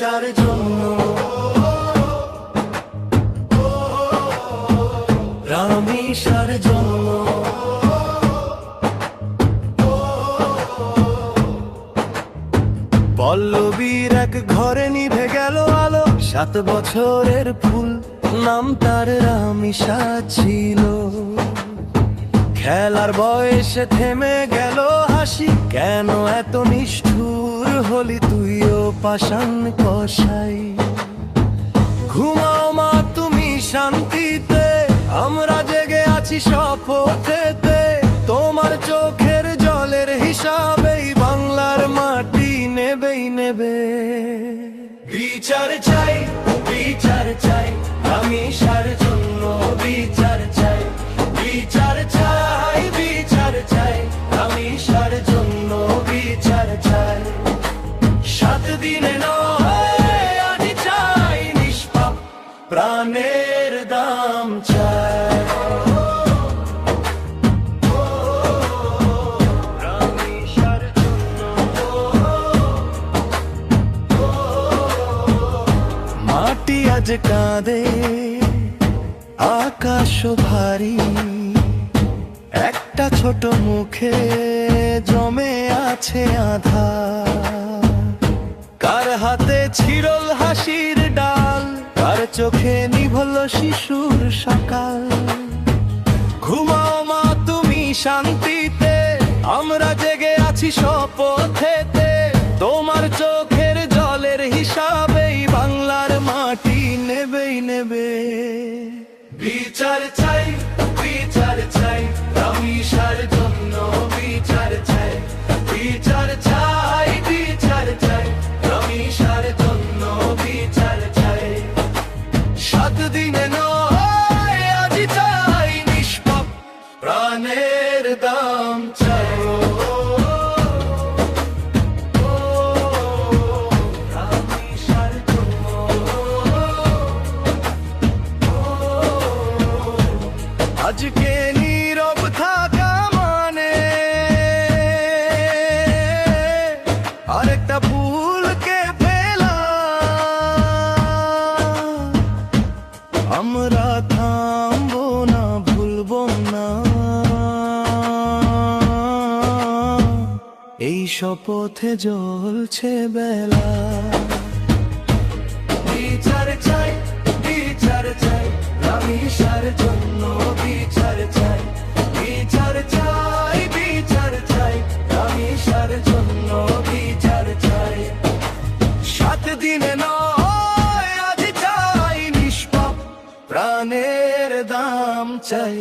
রামিসার জন্য, রামিসার জন্য। পল্লবীর এক ঘরে নিভে গেল আলো, 7 বছরের ফুল, নাম তার রামিসা ছিল। খেলার বয়সে থেমে গেল হাসি, কেন এত নিষ্ঠুর হলি তুইও পাষাণ কসাই। ঘুমাও মা তুমি শান্তিতে, আমরা জেগে আছি শপথেতে, তোমার চোখের জলের হিসাবেই বাংলার মাটি নেবেই নেবে। বিচার চাই, বিচার চাই, রামিসার জন্য বিচার চাই, বিচার চাই, বিচার চাই, রামিসার জন্য বিচার চাই। 7 দিনে নয় আজ চাই নিষ্পাপ প্রাণের দাম চাই। মাটি আজ কাঁদে, আকাশ ভারী, একটা ছোট মুখে জমে আছে আধার। কার হাতে ছিড়ল হাসির ডাল, কার চোখে নিভল শিশুর সকাল। ঘুমাও মা তুমি শান্তিতে, আমরা জেগে আছি শপথেতে, তোমার চোখের জলের হিসাবেই বাংলার মাটি নেবেই নেবে। বিচার চাই, বিচার চাই, রামিসার জন্য বিচার চাই, বিচার চাই, বিচার চাই, রামিসার জন্য বিচার চাই। 7 দিনে নয় আজ চাই নিষ্পাপ প্রাণের দাম চাই। আজকে নীরব থাকা মানে আরেকটা ভুলকে ফেলা। আমরা থামবো না, ভুলবো না, এই শপথে জ্বলছে বেলা। বিচার চাই, বিচার চাই, রামিসার জন্য বিচার চাই, বিচার চাই, বিচার চাই, রামিসার জন্য বিচার চাই। 7 দিনে নয় আজ চাই নিষ্পাপ প্রাণের দাম চাই।